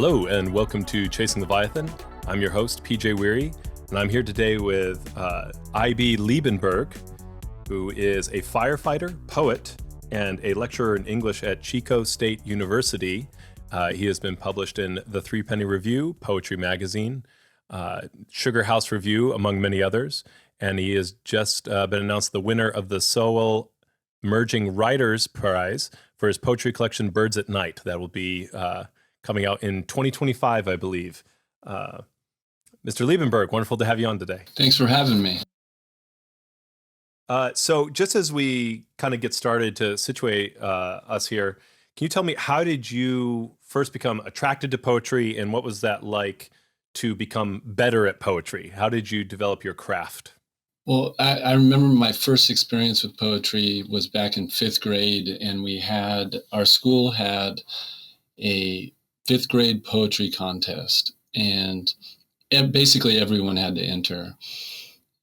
Hello and welcome to Chasing Leviathan. I'm your host, PJ Weary, and I'm here today with Ibe Liebenberg, who is a firefighter, poet, and a lecturer in English at Chico State University. He has been published in the Three Penny Review, Poetry Magazine, Sugar House Review, among many others, and he has just been announced the winner of the Sowell Emerging Writers Prize for his poetry collection, Birds at Night. That will be coming out in 2025, I believe. Mr. Liebenberg, wonderful to have you on today. Thanks for having me. So just as we kind of get started to situate us here, can you tell me, how did you first become attracted to poetry, and what was that like to become better at poetry? How did you develop your craft? Well, I remember my first experience with poetry was back in fifth grade, and our school had a fifth grade poetry contest, and basically everyone had to enter.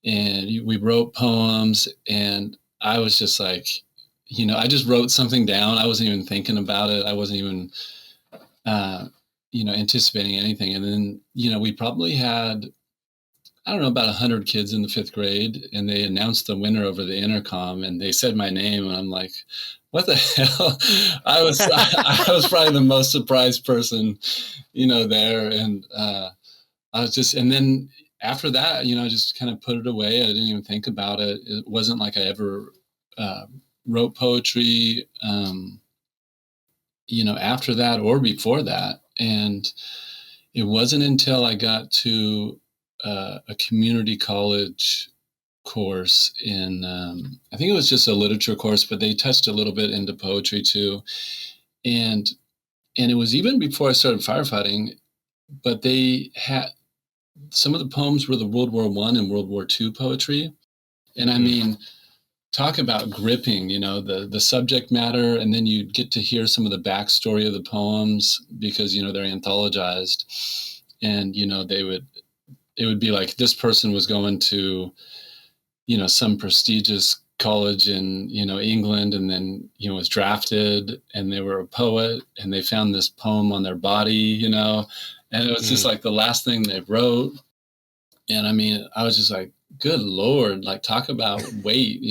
And we wrote poems, and I was just like, I just wrote something down. I wasn't even thinking about it. I wasn't even, anticipating anything. And then, we probably had, I don't know, about 100 kids in the fifth grade, and they announced the winner over the intercom, and they said my name, and I'm like, what the hell? I was probably the most surprised person, there. And I was just, and then after that, I just kind of put it away. I didn't even think about it. It wasn't like I ever wrote poetry, after that or before that. And it wasn't until I got to a community college course in, I think it was just a literature course, but they touched a little bit into poetry too. And it was even before I started firefighting, but they had, some of the poems were the World War I and World War II poetry. And I mean, talk about gripping, the subject matter, and then you get to hear some of the backstory of the poems because, they're anthologized. And, it would be like this person was going to, some prestigious college in, England, and then, was drafted, and they were a poet, and they found this poem on their body, and it was just like the last thing they wrote. And I mean, I was just like, good Lord, like talk about weight,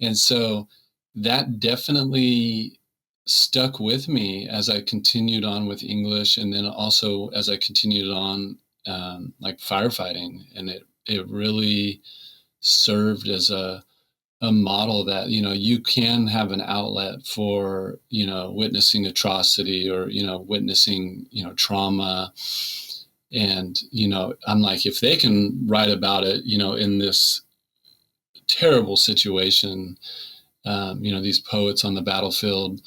And so that definitely stuck with me as I continued on with English, and then also as I continued on like firefighting. And it really served as a model that, you can have an outlet for, witnessing atrocity or, witnessing, trauma. And, I'm like, if they can write about it, in this terrible situation, these poets on the battlefield,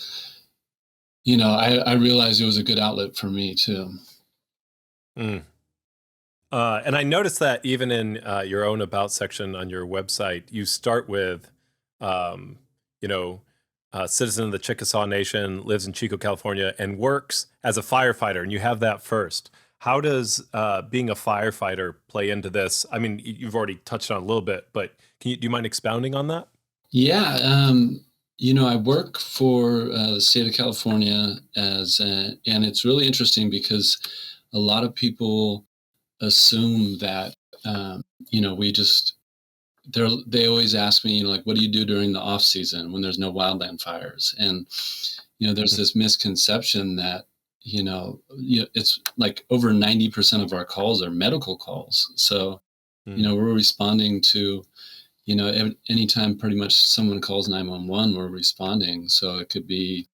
I realized it was a good outlet for me too. And I noticed that even in your own about section on your website, you start with, citizen of the Chickasaw Nation, lives in Chico, California, and works as a firefighter, and you have that first. How does being a firefighter play into this? I mean, you've already touched on it a little bit, but do you mind expounding on that? Yeah, I work for the state of California and it's really interesting because a lot of people assume that, they always ask me, like, what do you do during the off season when there's no wildland fires? And, there's this misconception that, it's like over 90% of our calls are medical calls. So, we're responding to, anytime pretty much someone calls 911, we're responding. So it could be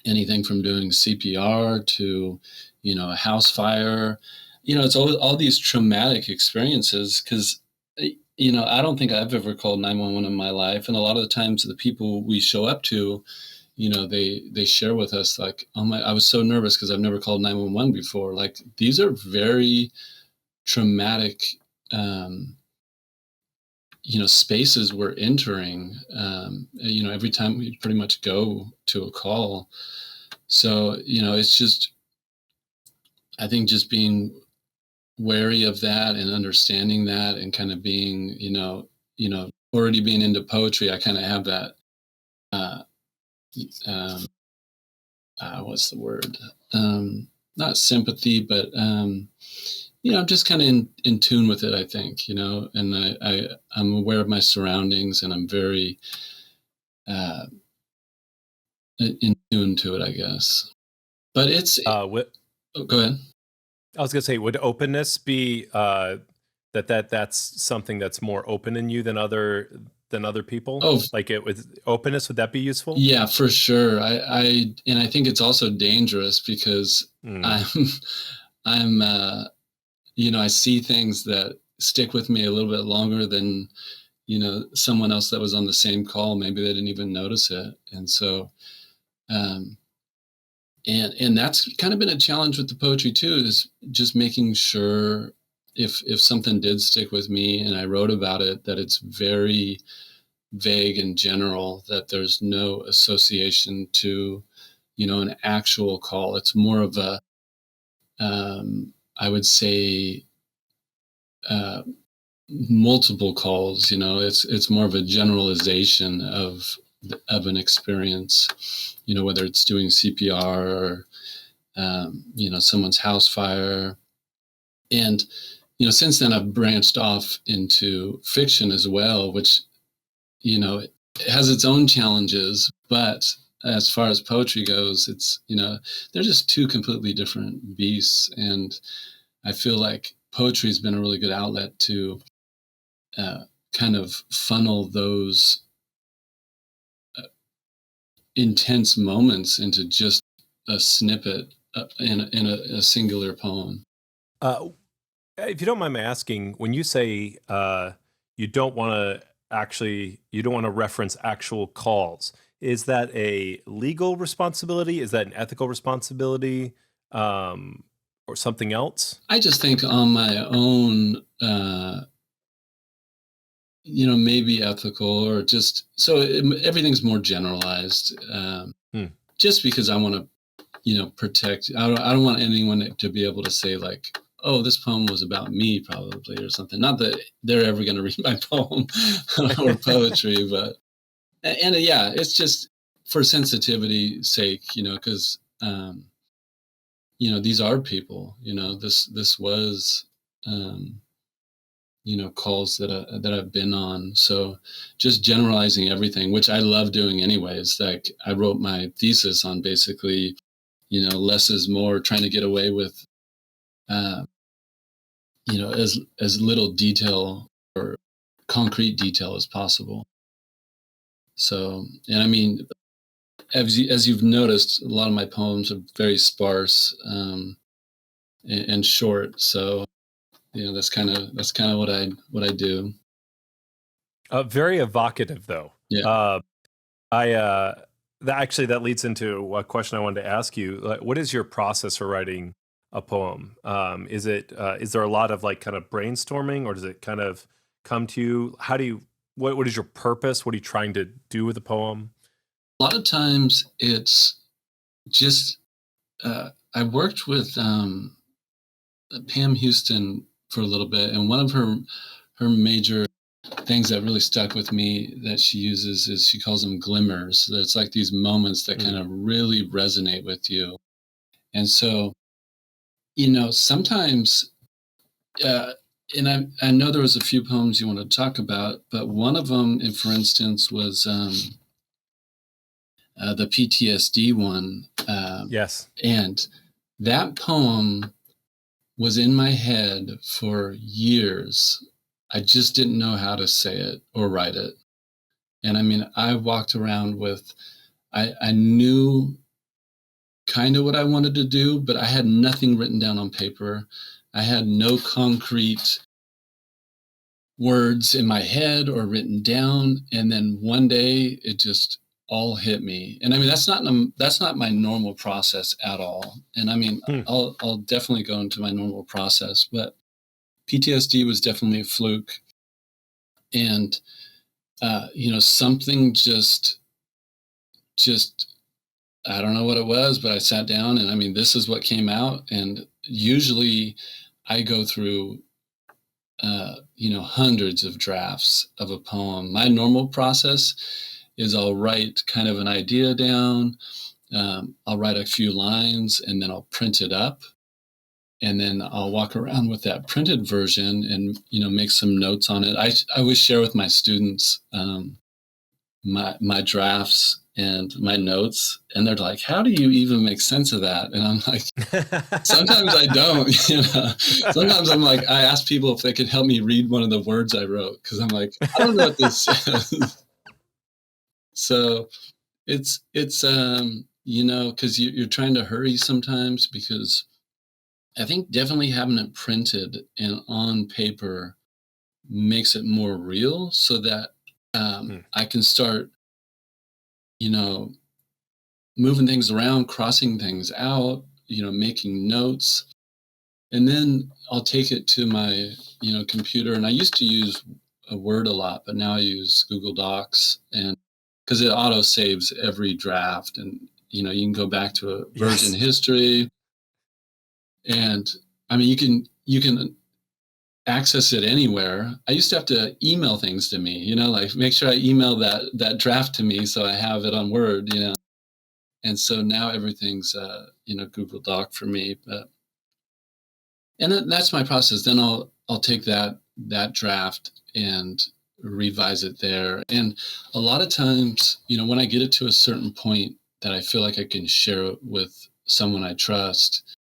anything from doing CPR to, a house fire. It's all these traumatic experiences because, I don't think I've ever called 911 in my life. And a lot of the times the people we show up to, they share with us like, oh my, I was so nervous because I've never called 911 before. Like, these are very traumatic, spaces we're entering, every time we pretty much go to a call. So, it's just, I think just being wary of that and understanding that and kind of being, already being into poetry, I kind of have that, what's the word? not sympathy, but I'm just kind of in tune with it, I think, and I'm aware of my surroundings, and I'm very in tune to it, I guess. But it's go ahead. I was gonna say, would openness be that's something that's more open in you than other people? Oh, Like it with openness, would that be useful? yeah, for sure. I think it's also dangerous because I'm I see things that stick with me a little bit longer than someone else that was on the same call. Maybe they didn't even notice it, and so um, and that's kind of been a challenge with the poetry too, is just making sure if something did stick with me and I wrote about it, that it's very vague and general, that there's no association to an actual call. It's more of a I would say uh, multiple calls. It's more of a generalization of an experience, whether it's doing CPR or someone's house fire. And since then I've branched off into fiction as well, which it has its own challenges, but as far as poetry goes, it's they're just two completely different beasts. And I feel like poetry has been a really good outlet to kind of funnel those intense moments into just a snippet in a singular poem. If you don't mind me asking, when you say you don't want to reference actual calls, is that a legal responsibility? Is that an ethical responsibility, or something else? I just think on my own, maybe ethical, or just so everything's more generalized. Just because I want to, protect. I don't want anyone to be able to say like, oh, this poem was about me, probably, or something. Not that they're ever going to read my poem or poetry, but yeah, it's just for sensitivity's sake, because these are people. This was calls that I've been on. So just generalizing everything, which I love doing anyways. Like I wrote my thesis on basically, less is more, trying to get away with as little detail or concrete detail as possible. So, and I mean, as you've noticed, a lot of my poems are very sparse and short. So, that's kind of what I do. Very evocative, though. Yeah. That leads into a question I wanted to ask you. Like, what is your process for writing a poem? Is there a lot of like kind of brainstorming, or does it kind of come to you? What is your purpose? What are you trying to do with the poem? A lot of times it's just, I worked with Pam Houston for a little bit, and one of her major things that really stuck with me that she uses is she calls them glimmers. So it's like these moments that kind of really resonate with you. And so, sometimes, and I know there was a few poems you want to talk about, but one of them, for instance, was the PTSD one. Yes. And that poem was in my head for years. I just didn't know how to say it or write it. And I mean, I walked around with, I knew kind of what I wanted to do, but I had nothing written down on paper. I had no concrete words in my head or written down. And then one day it just all hit me. And I mean, that's not my normal process at all. And I mean, I'll definitely go into my normal process, but PTSD was definitely a fluke. And, something just, I don't know what it was, but I sat down and I mean, this is what came out. And usually I go through, hundreds of drafts of a poem. My normal process is I'll write kind of an idea down. I'll write a few lines and then I'll print it up and then I'll walk around with that printed version and, make some notes on it. I always share with my students my drafts and my notes, and they're like, how do you even make sense of that? And I'm like, sometimes I don't. Sometimes I'm like, I ask people if they could help me read one of the words I wrote, because I'm like, I don't know what this says. So it's because you're trying to hurry sometimes, because I think definitely having it printed and on paper makes it more real, so that I can start, moving things around, crossing things out, making notes. And then I'll take it to my, computer. And I used to use a Word a lot, but now I use Google Docs, and because it auto saves every draft, and, you can go back to a version history. And I mean, you can access it anywhere. I used to have to email things to me, like make sure I email that draft to me so I have it on Word, And so now everything's Google Doc for me. And that's my process. Then I'll take that draft and revise it there. And a lot of times, when I get it to a certain point that I feel like I can share it with someone I trust,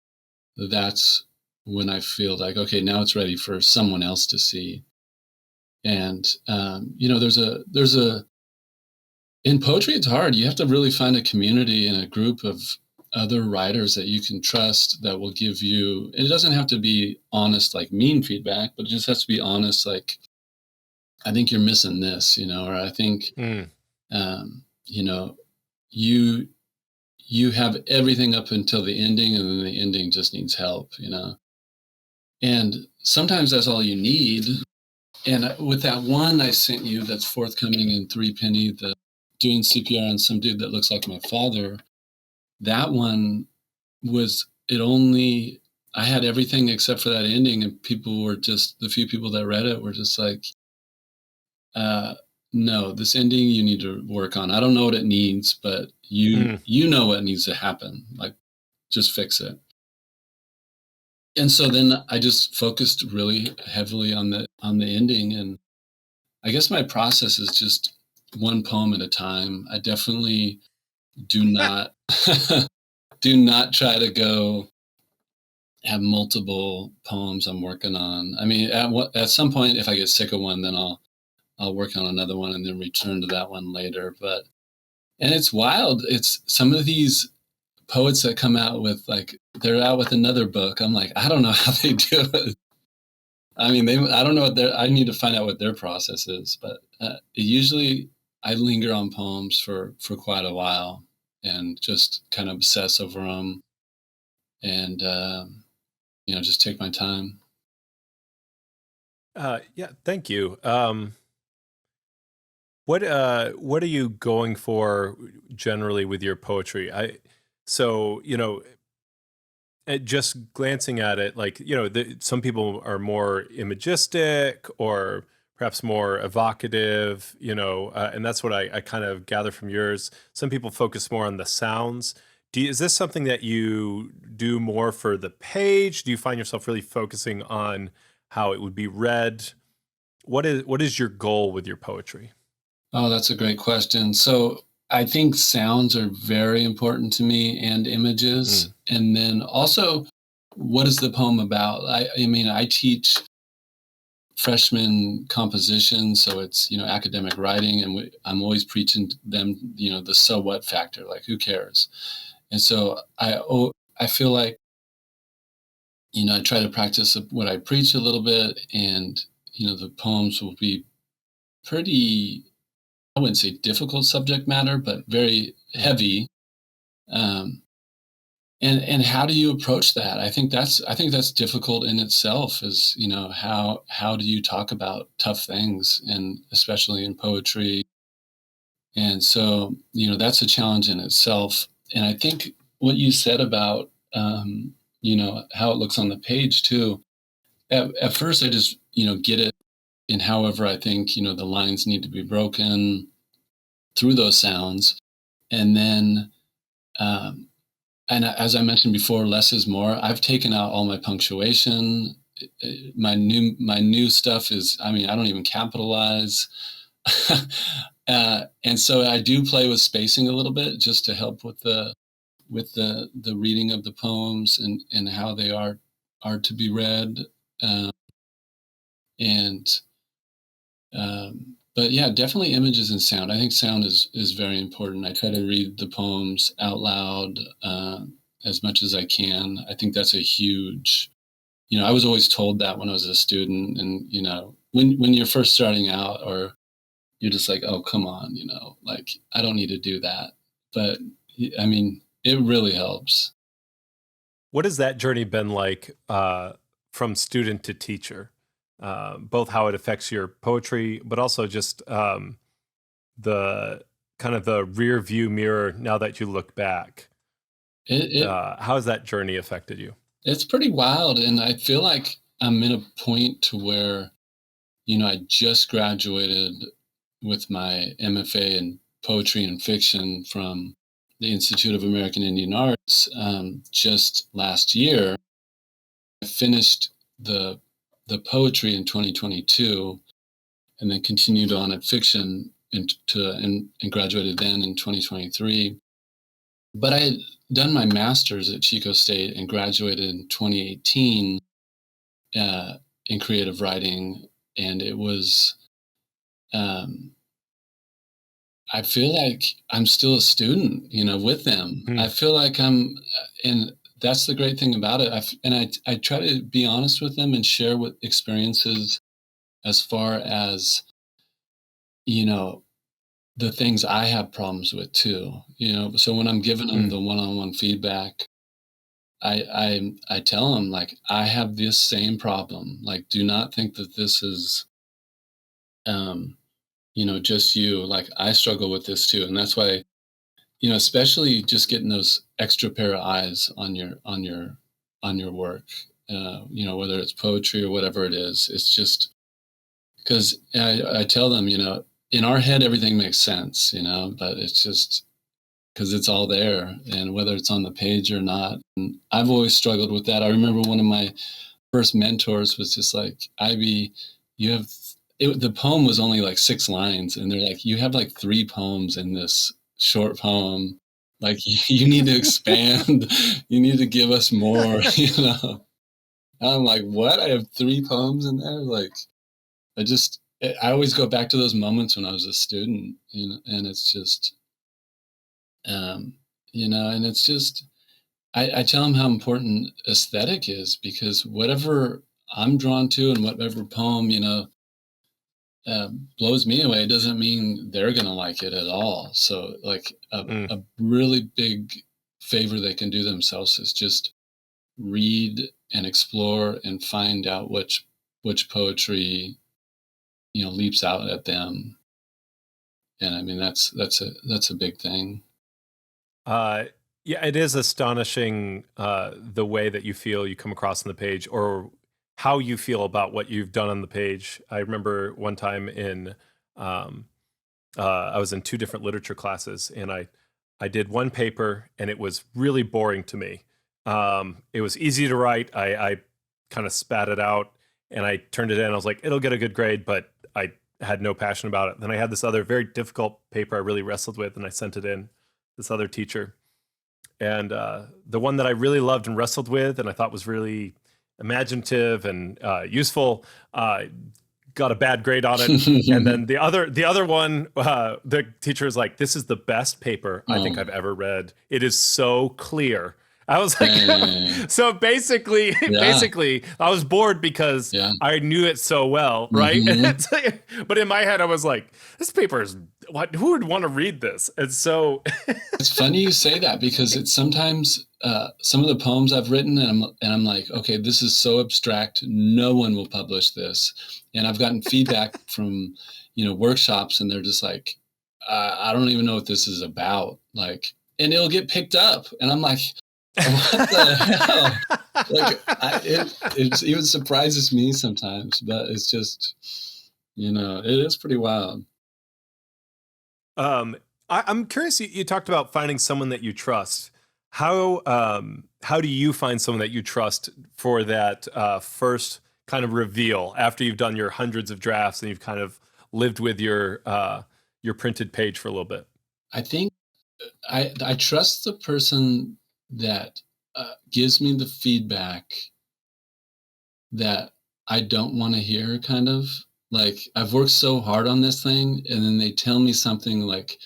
that's when I feel like, okay, now it's ready for someone else to see. And there's a in poetry, it's hard. You have to really find a community and a group of other writers that you can trust, that will give you, it doesn't have to be honest, like mean feedback, but it just has to be honest, like, I think you're missing this, or I think, you have everything up until the ending, and then the ending just needs help, And sometimes that's all you need. And with that one I sent you that's forthcoming in 3 Penny, the doing CPR on some dude that looks like my father, that one was, I had everything except for that ending, and people were just, the few people that read it were just like, no, this ending you need to work on. I don't know what it needs, but you know what needs to happen. Like, just fix it. And so then I just focused really heavily on the ending. And I guess my process is just one poem at a time. I definitely do not do not try to go have multiple poems I'm working on. I mean, at some point, if I get sick of one, then I'll work on another one and then return to that one later. And it's wild. It's some of these poets that come out with, like, they're out with another book. I'm like, I don't know how they do it. I mean, I don't know I need to find out what their process is, but usually I linger on poems for quite a while and just kind of obsess over them, and, just take my time. Yeah, thank you. What are you going for generally with your poetry? Just glancing at it, like, some people are more imagistic or perhaps more evocative, and that's what I kind of gather from yours. Some people focus more on the sounds. Is this something that you do more for the page? Do you find yourself really focusing on how it would be read? What is your goal with your poetry? Oh, that's a great question. So I think sounds are very important to me, and images. And then also, what is the poem about? I mean, I teach freshman composition, so it's, academic writing, and I'm always preaching them, the so what factor, like, who cares? And so I feel like, I try to practice what I preach a little bit, and, the poems will be pretty, I wouldn't say difficult subject matter, but very heavy. And how do you approach that? I think that's difficult in itself, is, how do you talk about tough things, and especially in poetry. And so, that's a challenge in itself. And I think what you said about, how it looks on the page too, at first I just, get it in however I think, the lines need to be broken through those sounds. And then, And as I mentioned before, less is more. I've taken out all my punctuation. My new stuff is, I mean, I don't even capitalize. And so I do play with spacing a little bit just to help with the reading of the poems and how they are to be read. Um, and But yeah, definitely images and sound. I think sound is very important. I try to read the poems out loud as much as I can. I think that's a huge, I was always told that when I was a student, and when you're first starting out, or you're just like, oh, come on, like I don't need to do that. But I mean, it really helps. What has that journey been like from student to teacher? Both how it affects your poetry, but also just the kind of the rear view mirror now that you look back. How has that journey affected you? It's pretty wild, and I feel like I'm in a point to where, I just graduated with my MFA in poetry and fiction from the Institute of American Indian Arts just last year. I finished the poetry in 2022, and then continued on at fiction and graduated then in 2023. But I had done my master's at Chico State and graduated in 2018 in creative writing, and it was. I feel like I'm still a student, with them. I feel like and that's the great thing about it. I try to be honest with them and share what experiences as far as, the things I have problems with too, So when I'm giving them the one-on-one feedback, I tell them, like, I have this same problem. Like, do not think that this is, just you. Like, I struggle with this too. And that's why, especially just getting those extra pair of eyes on your work, whether it's poetry or whatever it is. It's just because I tell them, in our head, everything makes sense, but it's just because it's all there, and whether it's on the page or not. And I've always struggled with that. I remember one of my first mentors was just like, Ivy, the poem was only like 6 lines, and they're like, you have like 3 poems in this short poem. Like, you need to expand. You need to give us more, And I'm like, what? I have 3 poems in there? Like, I always go back to those moments when I was a student, and it's just, and it's just, I tell them how important aesthetic is, because whatever I'm drawn to and whatever poem, blows me away, doesn't mean they're going to like it at all. So, like, a really big favor they can do themselves is just read and explore and find out which poetry, leaps out at them. And I mean, that's a big thing. Uh, yeah, it is astonishing the way that you feel you come across on the page, or how you feel about what you've done on the page. I remember one time I was in 2 different literature classes, and I did one paper, and it was really boring to me. It was easy to write. I kind of spat it out, and I turned it in. I was like, it'll get a good grade, but I had no passion about it. Then I had this other very difficult paper I really wrestled with, and I sent it in. This other teacher, and the one that I really loved and wrestled with, and I thought was really imaginative and useful, got a bad grade on it. And then the other one, the teacher was like, "This is the best paper I think I've ever read. It is so clear." I was like, so basically, I was bored because I knew it so well, right? But in my head, I was like, this paper is what? Who would want to read this? And so, it's funny you say that, because it's sometimes some of the poems I've written, and I'm like, okay, this is so abstract, no one will publish this. And I've gotten feedback from workshops, and they're just like, I don't even know what this is about. Like, and it'll get picked up, and I'm like, what the hell? Like, it even surprises me sometimes, but it's just, it is pretty wild. I'm curious. You talked about finding someone that you trust. how do you find someone that you trust for that first kind of reveal after you've done your hundreds of drafts and you've kind of lived with your printed page for a little bit? I think I trust the person that gives me the feedback that I don't want to hear, kind of. Like, I've worked so hard on this thing, and then they tell me something like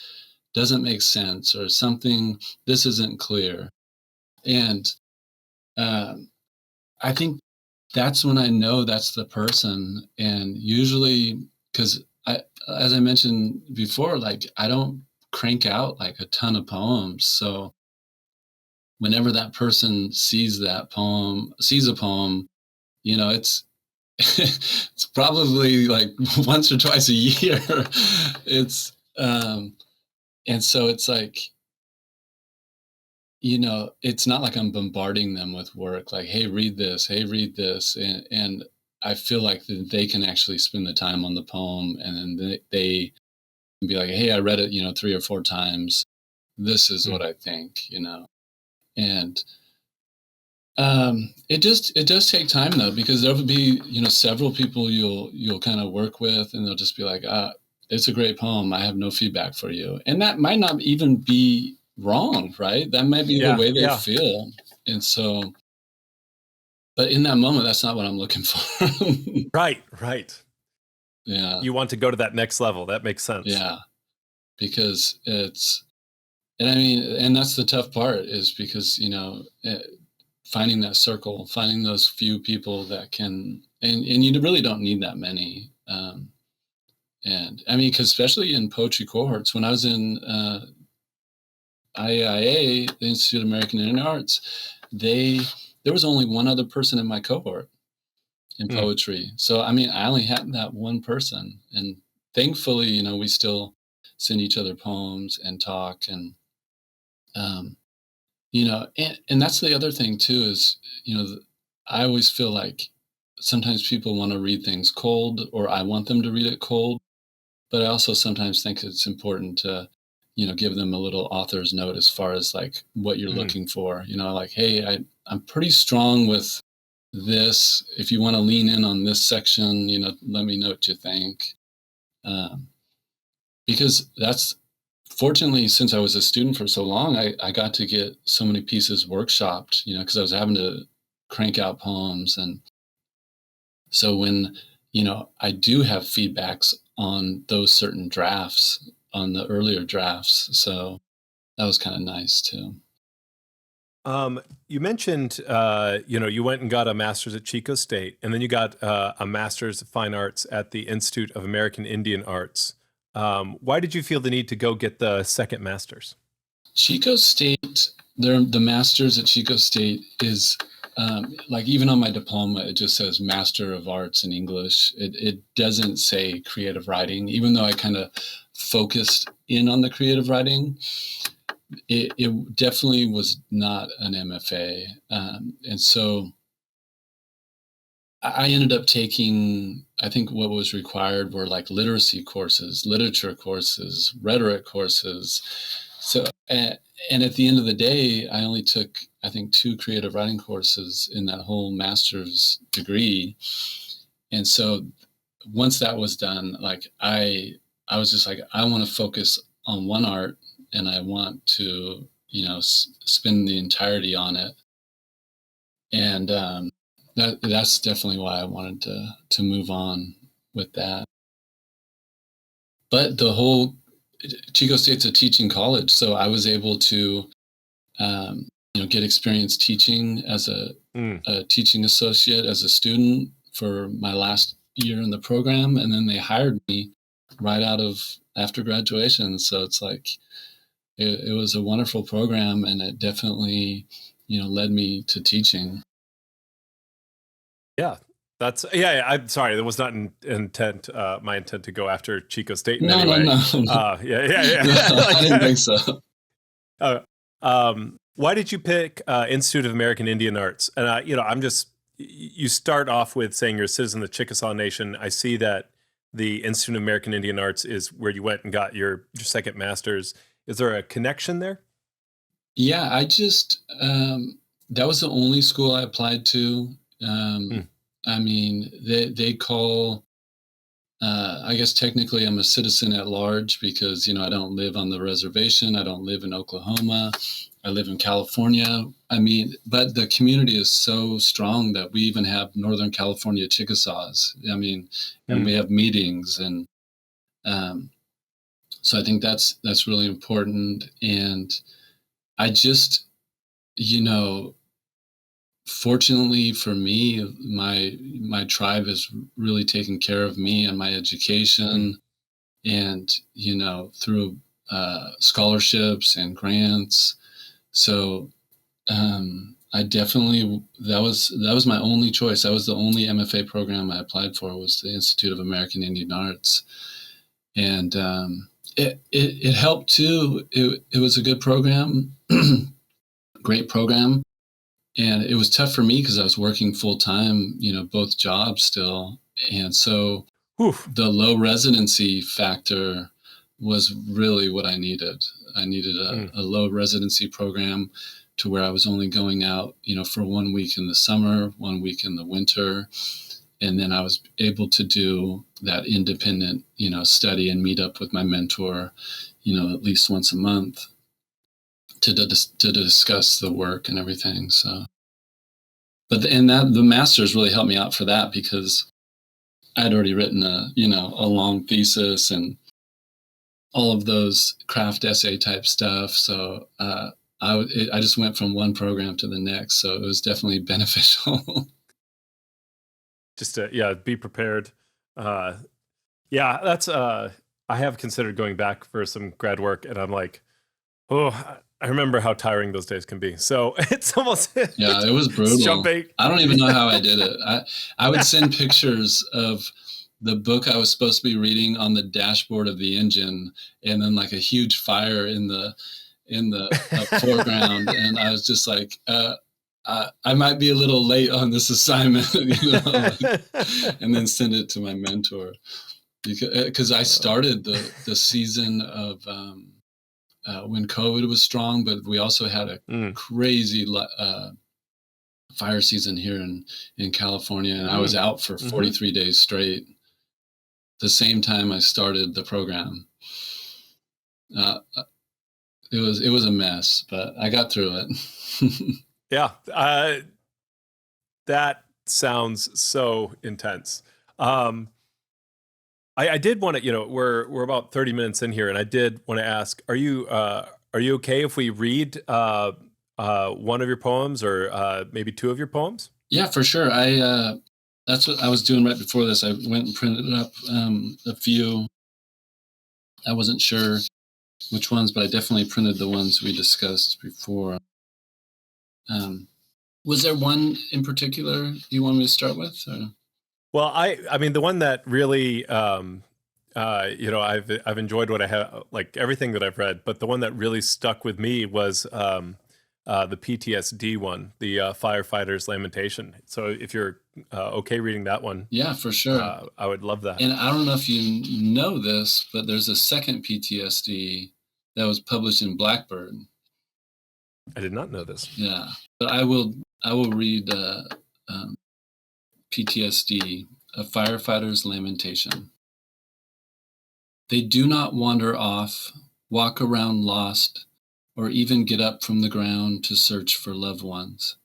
doesn't make sense, or something, this isn't clear. And um, I think that's when I know that's the person. And usually, because as I mentioned before, like, I don't crank out like a ton of poems. So whenever that person sees a poem, it's it's probably like once or twice a year. It's and so it's like, it's not like I'm bombarding them with work, like, hey, read this, hey, read this. And I feel like that they can actually spend the time on the poem, and then they can be like, hey, I read it, 3 or 4 times. This is what I think, and it does take time, though, because there will be, several people you'll kind of work with, and they'll just be like, it's a great poem, I have no feedback for you. And that might not even be wrong, right? That might be the Yeah, way they yeah. feel. And so, but in that moment, that's not what I'm looking for. Right, right. Yeah. You want to go to that next level. That makes sense. Yeah. Because and I mean, and that's the tough part, is because, finding that circle, finding those few people that can, and you really don't need that many. And I mean, because especially in poetry cohorts, when I was in IAIA, the Institute of American Indian Arts, there was only one other person in my cohort in poetry. So, I mean, I only had that one person. And thankfully, we still send each other poems and talk. And, and that's the other thing too, is, I always feel like sometimes people want to read things cold, or I want them to read it cold. But I also sometimes think it's important to, give them a little author's note as far as like what you're looking for. Like, hey, I'm pretty strong with this. If you want to lean in on this section, let me know what you think. Because that's, fortunately, since I was a student for so long, I got to get so many pieces workshopped, because I was having to crank out poems. And so when, I do have feedbacks on those certain drafts, on the earlier drafts. So that was kind of nice too. You mentioned, you went and got a master's at Chico State, and then you got a master's of fine arts at the Institute of American Indian Arts. Why did you feel the need to go get the second master's? Chico State, the master's at Chico State is, like, even on my diploma, it just says Master of Arts in English. It doesn't say creative writing, even though I kind of focused in on the creative writing. It definitely was not an MFA. And so I ended up taking, I think what was required were like literacy courses, literature courses, rhetoric courses. So, and at the end of the day, I only took, I think, 2 creative writing courses in that whole master's degree. And so once that was done, like, I was just like, I want to focus on one art, and I want to, spend the entirety on it. And that's definitely why I wanted to move on with that. But the whole Chico State's a teaching college, so I was able to, get experience teaching as a teaching associate, as a student, for my last year in the program, and then they hired me right after graduation. So it's like, it was a wonderful program, and it definitely, led me to teaching. Yeah, yeah. I'm sorry, that was not my intent to go after Chico State in No, any no, way. no. Yeah. No, I didn't think so. Why did you pick Institute of American Indian Arts? And you start off with saying you're a citizen of the Chickasaw Nation. I see that the Institute of American Indian Arts is where you went and got your second master's. Is there a connection there? Yeah, I just that was the only school I applied to. Hmm. I mean, they call. I guess technically I'm a citizen at large because I don't live on the reservation. I don't live in Oklahoma. I live in California. I mean, but the community is so strong that we even have Northern California Chickasaws. I mean, and Hmm. we have meetings, and um, so I think that's really important. And I just, you know, fortunately for me, my tribe has really taken care of me and my Hmm. education, and through scholarships and grants. So I definitely that was my only choice. That was the only MFA program I applied for, was the Institute of American Indian Arts, and it helped too. It was a good program, great program. And it was tough for me because I was working full time, both jobs still. And so Whew. the low residency factor was really what I needed. I needed Hmm. a low residency program to where I was only going out, for 1 week in the summer, 1 week in the winter. And then I was able to do that independent, study and meet up with my mentor, at least once a month to discuss the work and everything. So, and that the masters really helped me out for that because I'd already written a long thesis and all of those craft essay type stuff. So I just went from one program to the next. So it was definitely beneficial. Just to, yeah, be prepared. Uh, yeah, that's I have considered going back for some grad work, and I'm like, oh, I remember how tiring those days can be. So it's almost Yeah, it was it's brutal. jumping. I don't even know how I did it. I would send pictures of the book I was supposed to be reading on the dashboard of the engine, and then like a huge fire in the foreground, and I was just like, I might be a little late on this assignment, and then send it to my mentor because I started the season of when COVID was strong, but we also had a Mm, crazy fire season here in California, and I was mm, out for mm-hmm. 43 days straight. The same time I started the program, uh, it was a mess, but I got through it. Yeah, that sounds so intense. Um, I did want to, we're about 30 minutes in here, and I did want to ask, are you okay if we read one of your poems, or maybe two of your poems? Yeah, for sure. That's what I was doing right before this. I went and printed up a few. I wasn't sure which ones, but I definitely printed the ones we discussed before. Um, was there one in particular you want me to start with? Or? Well, I mean, the one that really, I've enjoyed what I have, like everything that I've read, but the one that really stuck with me was the PTSD one, the firefighter's lamentation. So if you're okay reading that one, Yeah, for sure. I would love that. And I don't know if you know this, but there's a second PTSD that was published in Blackbird. I did not know this. Yeah, but I will read um, PTSD, a firefighter's lamentation. They do not wander off, walk around lost, or even get up from the ground to search for loved ones.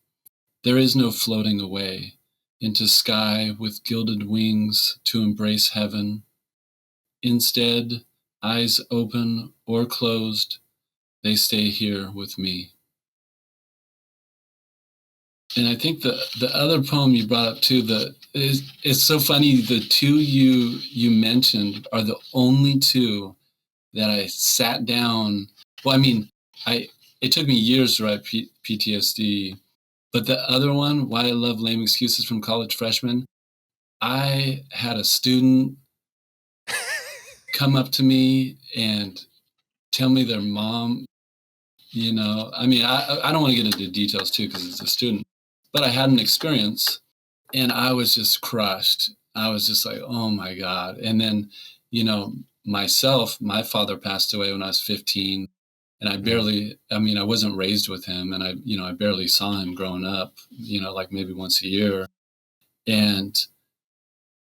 There is no floating away into sky with gilded wings to embrace heaven. Instead, eyes open or closed, they stay here with me. And I think the other poem you brought up too, it's so funny. The two you mentioned are the only two that I sat down. Well, I mean, I it took me years to write PTSD, but the other one, Why I Love Lame Excuses from College Freshmen, I had a student come up to me and tell me their mom. I mean, I don't want to get into details too because it's a student, but I had an experience and I was just crushed. I was just like, oh my God. And then, you know, my father passed away when I was 15. And I wasn't raised with him, and I barely saw him growing up, like maybe once a year. And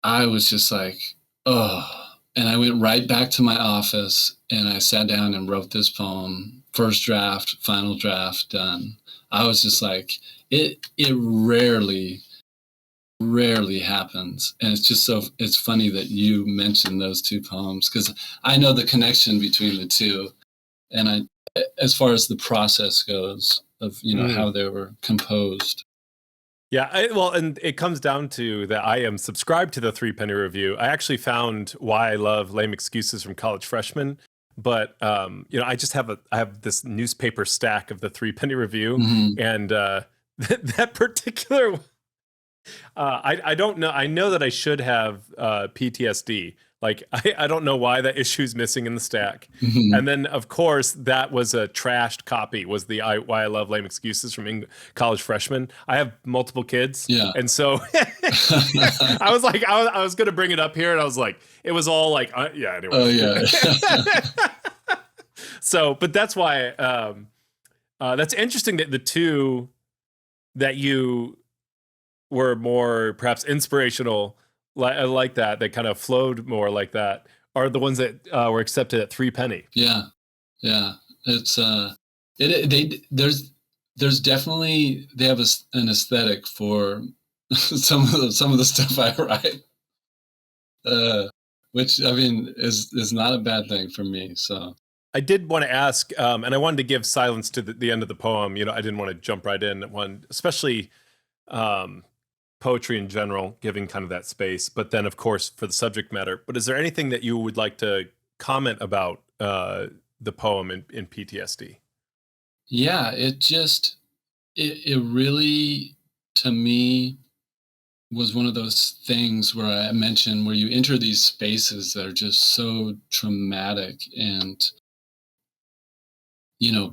I was just like, oh, and I went right back to my office and I sat down and wrote this poem, first draft, final draft done. I was just like, it rarely happens. And it's funny that you mentioned those two poems, because I know the connection between the two. And as far as the process goes of, how they were composed. Yeah, and it comes down to that I am subscribed to the Three Penny Review. I actually found Why I Love Lame Excuses from College Freshmen, but I have this newspaper stack of the Three Penny Review, and that particular, I don't know. I know that I should have PTSD. Like, I don't know why that issue's missing in the stack. And then, of course, that was a trashed copy, was the Why I Love Lame Excuses from College Freshmen. I have multiple kids. Yeah. And so I was like, I was going to bring it up here, and I was like, it was all like, yeah, anyway. Oh, yeah. So, but that's why, that's interesting that the two that you were more perhaps inspirational, like that kind of flowed more like that, are the ones that were accepted at Three Penny. Yeah. It's there's definitely, they have an aesthetic for some of the stuff I write, which I mean is not a bad thing for me. So I did want to ask, and I wanted to give silence to the end of the poem. I didn't want to jump right in at one, especially poetry in general, giving kind of that space, but then of course for the subject matter. But is there anything that you would like to comment about the poem in PTSD? Yeah, it really, to me, was one of those things where I mentioned, where you enter these spaces that are just so traumatic and,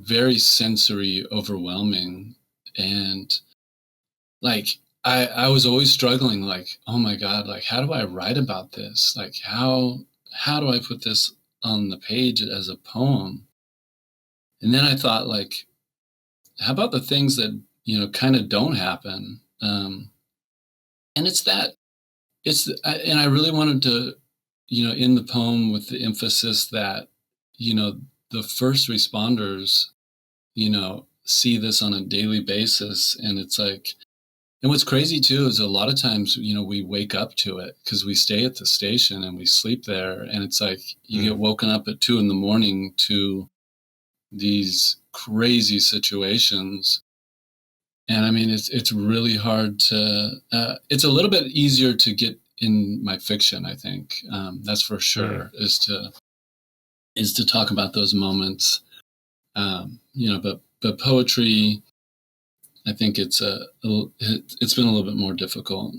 very sensory overwhelming. And like, I was always struggling, like, oh my God, like, how do I write about this? Like, how do I put this on the page as a poem? And then I thought, like, how about the things that, kind of don't happen? And and I really wanted to, in the poem with the emphasis that, the first responders, see this on a daily basis. And it's like, and what's crazy too is a lot of times, we wake up to it because we stay at the station and we sleep there. And it's like you get woken up at 2 a.m. to these crazy situations. And I mean, it's really hard to, it's a little bit easier to get in my fiction, I think. That's for sure, is to talk about those moments. But poetry, I think it's been a little bit more difficult.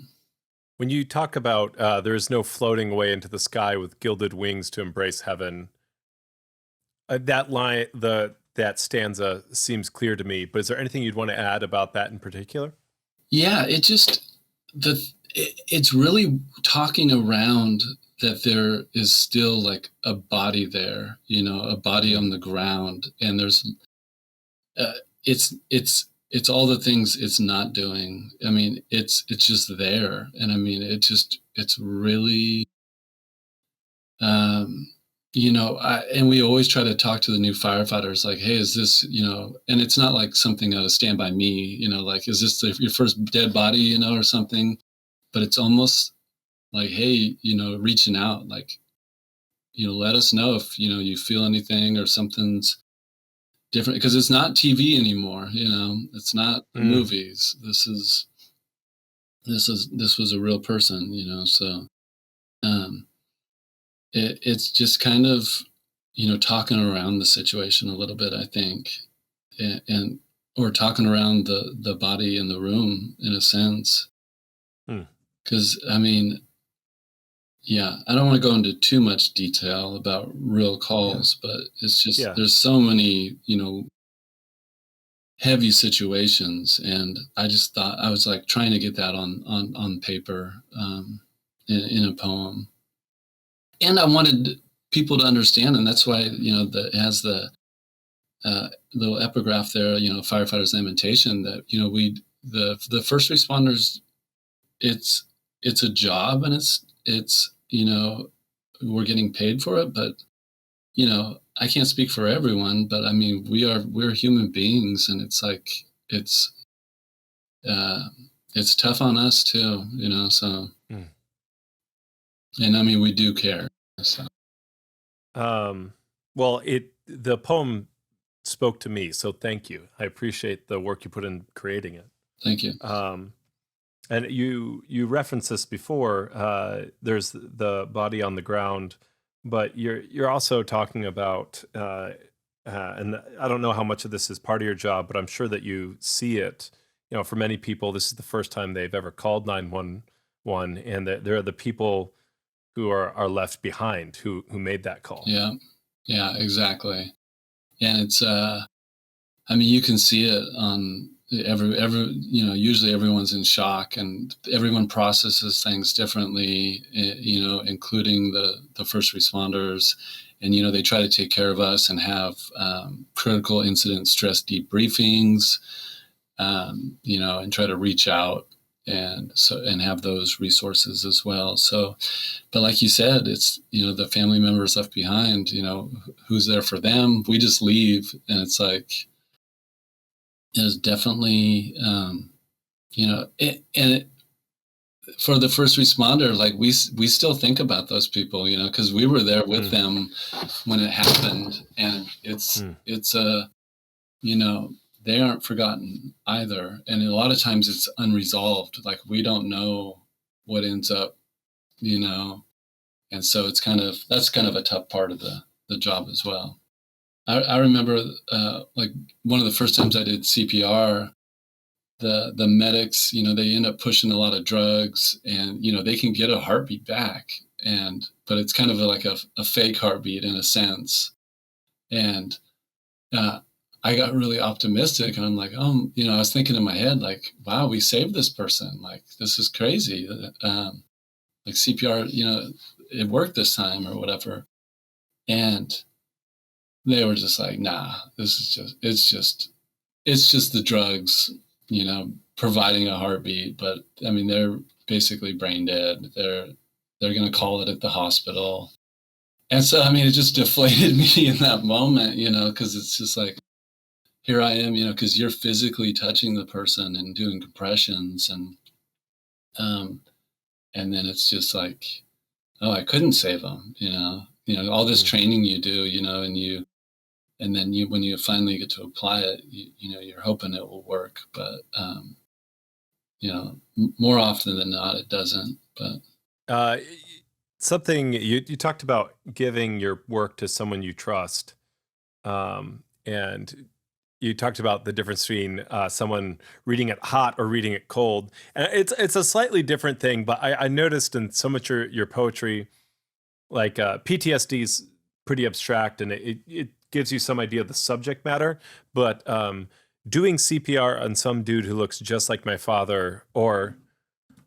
When you talk about there is no floating away into the sky with gilded wings to embrace heaven, that line, that stanza seems clear to me. But is there anything you'd want to add about that in particular? Yeah, it's really talking around that there is still like a body there, a body on the ground, and there's it's all the things it's not doing. I mean, it's just there. And I mean, it's really, and we always try to talk to the new firefighters, like, hey, is this, and it's not like something out of Stand By Me, like, is this your first dead body, or something, but it's almost like, hey, reaching out, like, let us know if, you feel anything or something's different, because it's not TV anymore. It's not movies. This was a real person. So it's just kind of talking around the situation a little bit, I think, and or talking around the body in the room in a sense, because I mean, yeah, I don't want to go into too much detail about real calls, but it's just there's so many, heavy situations, and I just thought I was like trying to get that on paper, in a poem, and I wanted people to understand, and that's why it has the little epigraph there, firefighter's lamentation, that, the first responders, it's a job, and it's, we're getting paid for it, but, I can't speak for everyone, but I mean, we're human beings, and it's like, it's tough on us too, so, and I mean, we do care. So. Well, the poem spoke to me, so thank you. I appreciate the work you put in creating it. Thank you. And you referenced this before. There's the body on the ground, but you're also talking about, and I don't know how much of this is part of your job, but I'm sure that you see it. For many people, this is the first time they've ever called 911, and that there are the people who are left behind who made that call. Yeah, exactly. And it's, I mean, you can see it on usually everyone's in shock, and everyone processes things differently, including the first responders. And, they try to take care of us and have critical incident stress debriefings, and try to reach out and have those resources as well. So, but like you said, it's, the family members left behind, who's there for them? We just leave, and it's like, it's definitely, for the first responder, like we still think about those people, because we were there with them when it happened, and it's they aren't forgotten either. And a lot of times it's unresolved. Like, we don't know what ends up, and so that's kind of a tough part of the job as well. I remember, like, one of the first times I did CPR, the medics, they end up pushing a lot of drugs, and, they can get a heartbeat back, but it's kind of like a fake heartbeat in a sense. And, I got really optimistic, and I'm like, I was thinking in my head, like, wow, we saved this person. Like, this is crazy. Like, CPR, it worked this time or whatever. And they were just like, nah, it's just the drugs, providing a heartbeat. But I mean, they're basically brain dead. They're going to call it at the hospital. And so, I mean, it just deflated me in that moment, because it's just like, here I am, because you're physically touching the person and doing compressions, and then it's just like, oh, I couldn't save them, all this training you do, and then when you finally get to apply it, you're hoping it will work, but more often than not, it doesn't. But something you talked about giving your work to someone you trust, and you talked about the difference between someone reading it hot or reading it cold. And it's a slightly different thing, but I noticed in so much your poetry, like PTSD is pretty abstract, and it gives you some idea of the subject matter. But doing CPR on some dude who looks just like my father, or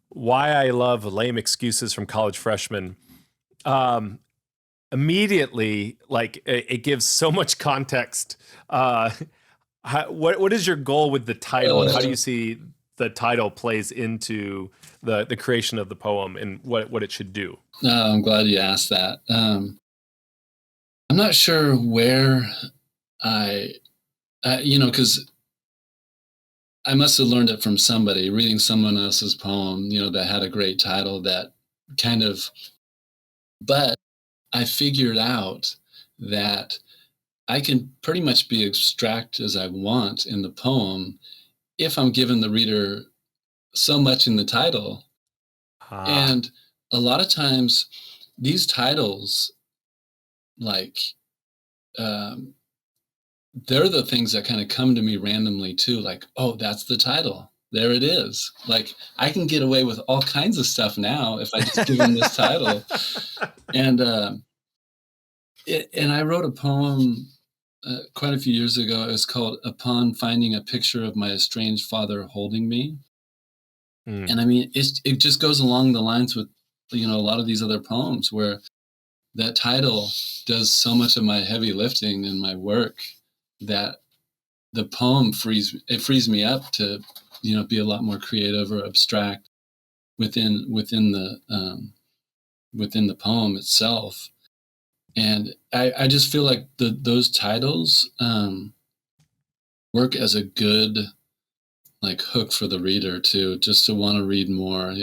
why I love lame excuses from college freshmen, immediately, like, it gives so much context. What is your goal with the title, and how do you see the title plays into the creation of the poem and what it should do? I'm glad you asked that. I'm not sure where because I must have learned it from somebody, reading someone else's poem, that had a great title that kind of, but I figured out that I can pretty much be abstract as I want in the poem if I'm giving the reader so much in the title. And a lot of times these titles, like, they're the things that kind of come to me randomly too. Like, oh, that's the title. There it is. Like, I can get away with all kinds of stuff now if I just give them this title. And I wrote a poem quite a few years ago. It was called "Upon Finding a Picture of My Estranged Father Holding Me." And I mean, it just goes along the lines with, a lot of these other poems, where that title does so much of my heavy lifting in my work that the poem frees me up to, be a lot more creative or abstract within the poem itself. And I just feel like those titles work as a good like hook for the reader too, just to want to read more,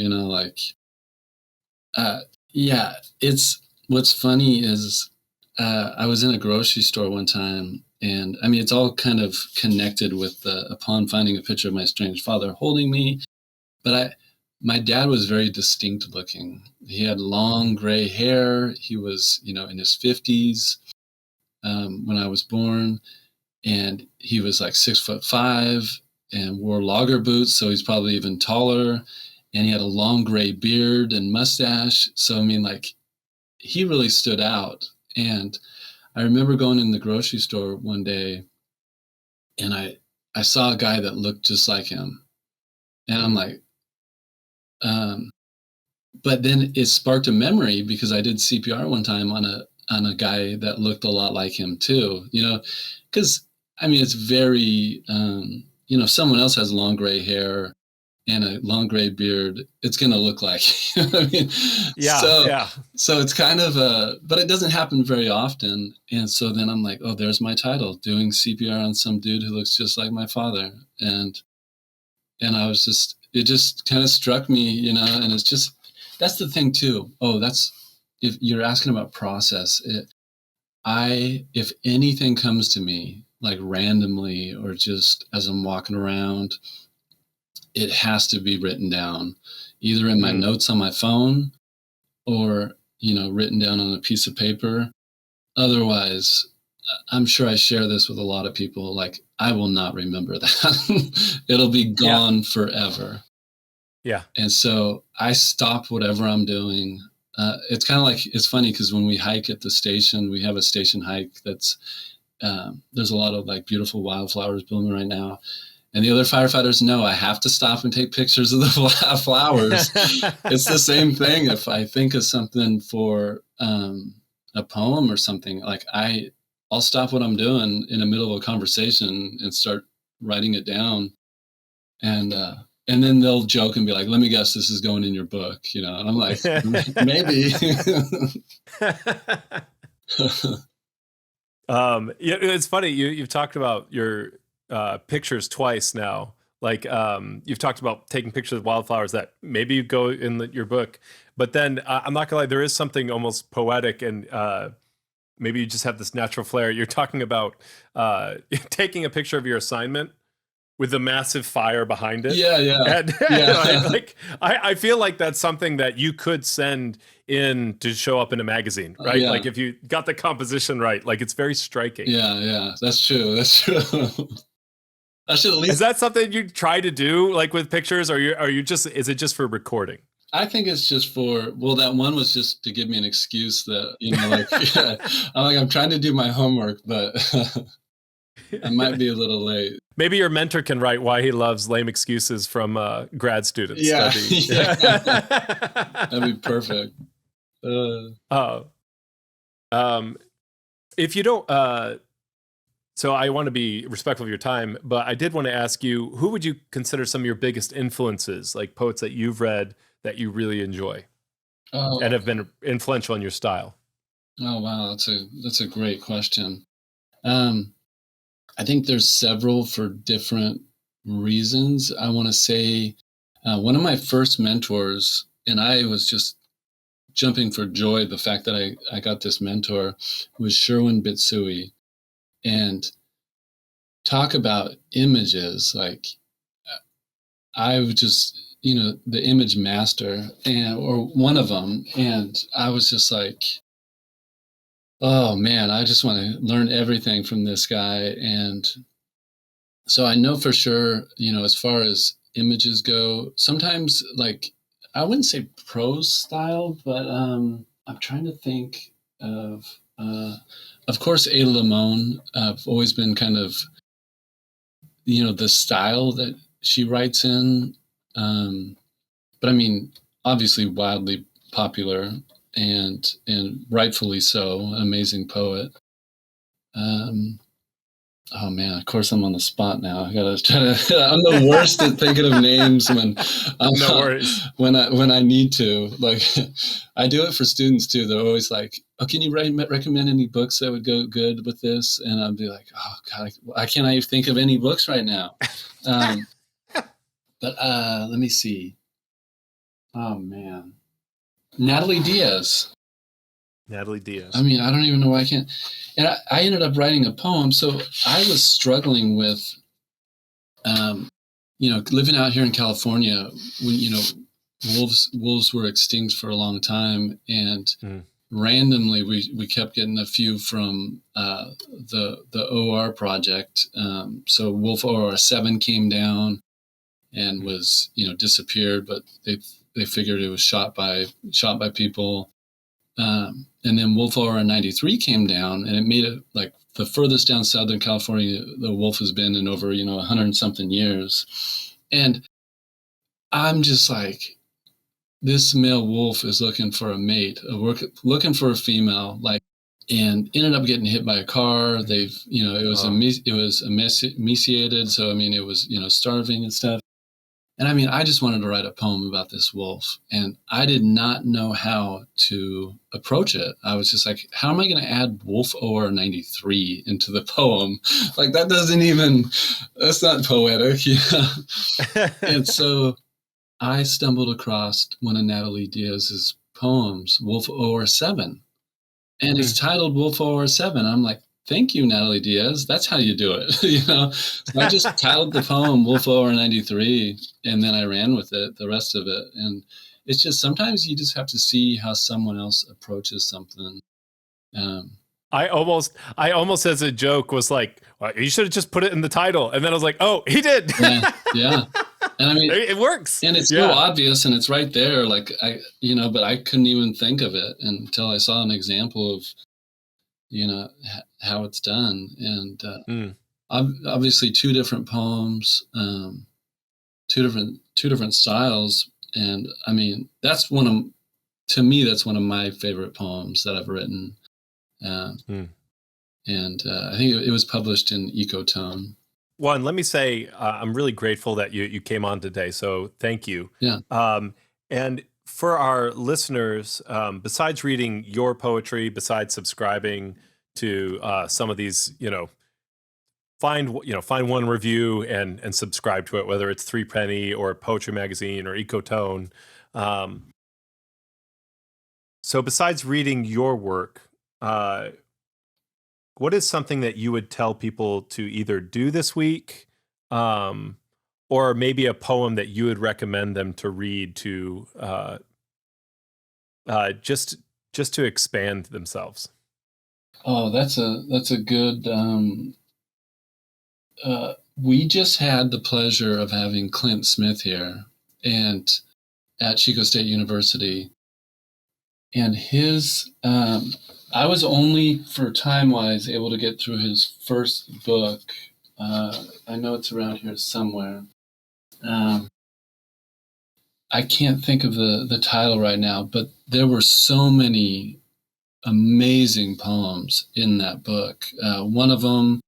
yeah, it's what's funny is I was in a grocery store one time, and I mean, it's all kind of connected with upon finding a picture of my strange father holding me. But my dad was very distinct looking. He had long gray hair. He was, in his 50s when I was born, and he was like 6'5" and wore logger boots, so he's probably even taller. And he had a long gray beard and mustache. So I mean, like, he really stood out. And I remember going in the grocery store one day, and I saw a guy that looked just like him, and I'm like, but then it sparked a memory because I did CPR one time on a guy that looked a lot like him too, because I mean, it's very, if someone else has long gray hair and a long gray beard, it's going to look like, I mean, so it's kind of but it doesn't happen very often. And so then I'm like, oh, there's my title, doing CPR on some dude who looks just like my father. And I was just, it just kind of struck me, and it's just, that's the thing too. Oh, if you're asking about process, if anything comes to me like randomly or just as I'm walking around, it has to be written down either in my notes on my phone or, written down on a piece of paper. Otherwise, I'm sure I share this with a lot of people. Like, I will not remember that. It'll be gone forever. Yeah. And so I stop whatever I'm doing. It's kind of like, it's funny because when we hike at the station, we have a station hike that's, there's a lot of like beautiful wildflowers blooming right now. And the other firefighters know I have to stop and take pictures of the flowers. It's the same thing. If I think of something for a poem or something, like I'll stop what I'm doing in the middle of a conversation and start writing it down. And then they'll joke and be like, let me guess, this is going in your book, and I'm like, maybe. It's funny. You've talked about your pictures twice now. Like you've talked about taking pictures of wildflowers that maybe you go in your book, but then I'm not gonna lie, there is something almost poetic and maybe you just have this natural flair. You're talking about taking a picture of your assignment with the massive fire behind it. Yeah. And, I feel like that's something that you could send in to show up in a magazine, right? Yeah. Like if you got the composition right, like it's very striking. Yeah. That's true. I should at least. Is that something you try to do, like with pictures, or is it just for recording? I think it's just that one was just to give me an excuse that, I'm trying to do my homework, but I might be a little late. Maybe your mentor can write why he loves lame excuses from grad students. Yeah. That'd be perfect. If you don't, so I want to be respectful of your time, but I did want to ask you, who would you consider some of your biggest influences, like poets that you've read that you really enjoy and have been influential in your style? Oh, wow. That's a great question. I think there's several for different reasons. I want to say one of my first mentors, and I was just jumping for joy the fact that I got this mentor, was Sherwin Bitsui. And talk about images, like I was just, the image master or one of them. And I was just like, oh man, I just want to learn everything from this guy. And so I know for sure, as far as images go, sometimes like, I wouldn't say prose style, but I'm trying to think of course, Ada Limon. I've always been kind of, the style that she writes in. But I mean, obviously wildly popular and rightfully so, amazing poet. Oh man, of course I'm on the spot now. I gotta try to. I'm the worst at thinking of names when I'm No worries. when I need to. Like, I do it for students too. They're always like, "Oh, can you recommend any books that would go good with this?" And I'll be like, "Oh God, I can't even think of any books right now." But let me see. Oh man, Natalie Diaz. Natalie Diaz. I mean, I don't even know why I can't. And I ended up writing a poem. So I was struggling with, living out here in California when, wolves were extinct for a long time. And randomly we kept getting a few from the OR project. So Wolf OR 7 came down and was, disappeared, but they figured it was shot by people. And then Wolf OR 93 came down, and it made it like the furthest down Southern California the wolf has been in over 100 and something years. And I'm just like, this male wolf is looking for a mate, looking for a female, like, and ended up getting hit by a car. They've, it was emaciated, so I mean, it was starving and stuff. And I mean, I just wanted to write a poem about this wolf, and I did not know how to approach it. I was just like, how am I going to add Wolf OR 93 into the poem? Like, that's not poetic. And so I stumbled across one of Natalie Diaz's poems, Wolf OR 7, and it's titled Wolf OR 7. I'm like, thank you, Natalie Diaz. That's how you do it. So I just titled the poem Wolf OR 93, and then I ran with it, the rest of it. And it's just, sometimes you just have to see how someone else approaches something. I almost as a joke was like, well, you should have just put it in the title. And then I was like, oh, he did. Yeah. And I mean, it works. And it's so obvious, and it's right there. Like, but I couldn't even think of it until I saw an example of, how it's done. And obviously 2 different poems, 2 different styles. And I mean, that's one of my favorite poems that I've written. And I think it was published in Ecotone. One, let me say, I'm really grateful that you came on today. So thank you. Yeah. And for our listeners, besides reading your poetry, besides subscribing to some of these, find one review and subscribe to it, whether it's Three Penny or Poetry Magazine or Ecotone. So besides reading your work, what is something that you would tell people to either do this week, or maybe a poem that you would recommend them to read to just to expand themselves? Oh, that's a good. We just had the pleasure of having Clint Smith here, and at Chico State University, and his. I was only, for time-wise, able to get through his first book. I know it's around here somewhere. I can't think of the title right now, but there were so many amazing poems in that book. One of them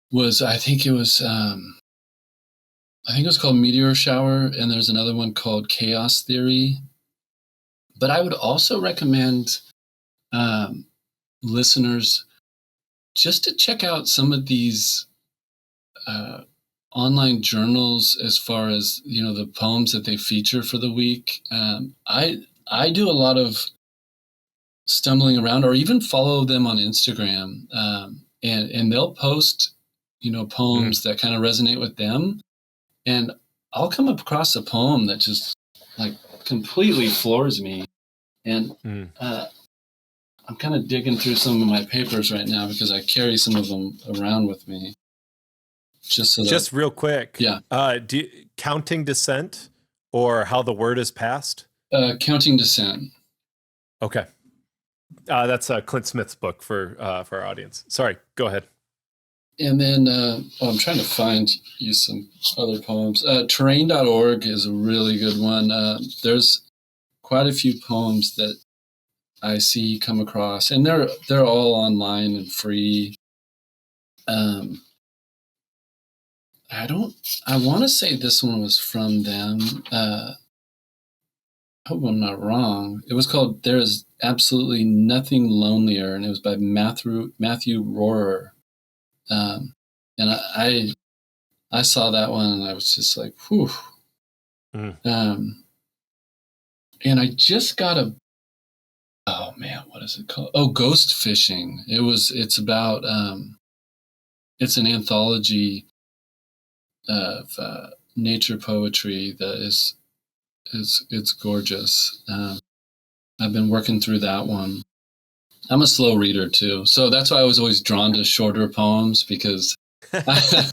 was, I think it was called Meteor Shower, and there's another one called Chaos Theory. But I would also recommend listeners just to check out some of these online journals as far as the poems that they feature for the week. I do a lot of stumbling around, or even follow them on Instagram, and they'll post poems that kind of resonate with them, and I'll come across a poem that just like completely floors me. And I'm kind of digging through some of my papers right now because I carry some of them around with me. Just real quick. Yeah. Counting Descent, or How the Word is Passed? Counting Descent. Okay. That's Clint Smith's book for our audience. Sorry, go ahead. And then I'm trying to find you some other poems. Terrain.org is a really good one. There's quite a few poems that I see come across, and they're all online and free. I want to say this one was from them. I hope I'm not wrong. It was called There Is Absolutely Nothing Lonelier, and it was by Matthew Rohrer. And I saw that one and I was just like, whew. And I just got oh man, what is it called? Oh, Ghost Fishing. It's about, it's an anthology of nature poetry that it's gorgeous. I've been working through that one. I'm a slow reader too, so that's why I was always drawn to shorter poems, because I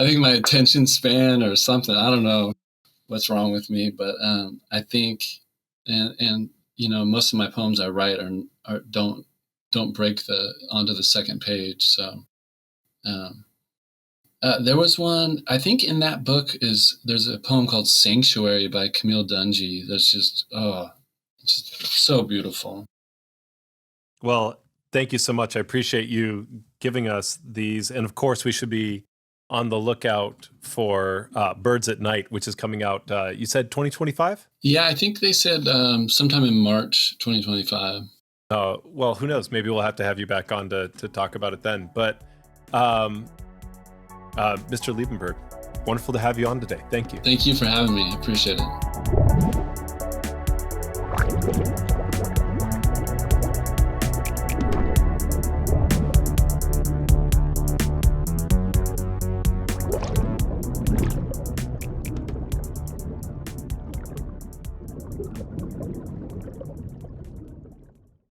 think my attention span or something, I don't know what's wrong with me, but I think, and most of my poems I write are don't break onto the second page. So there was one, I think in that book there's a poem called Sanctuary by Camille Dungy. That's just so beautiful. Well, thank you so much. I appreciate you giving us these. And of course, we should be on the lookout for Birds at Night, which is coming out, you said 2025? Yeah, I think they said sometime in March 2025. Well, who knows? Maybe we'll have to have you back on to talk about it then. But Mr. Liebenberg, wonderful to have you on today. Thank you. Thank you for having me. I appreciate it.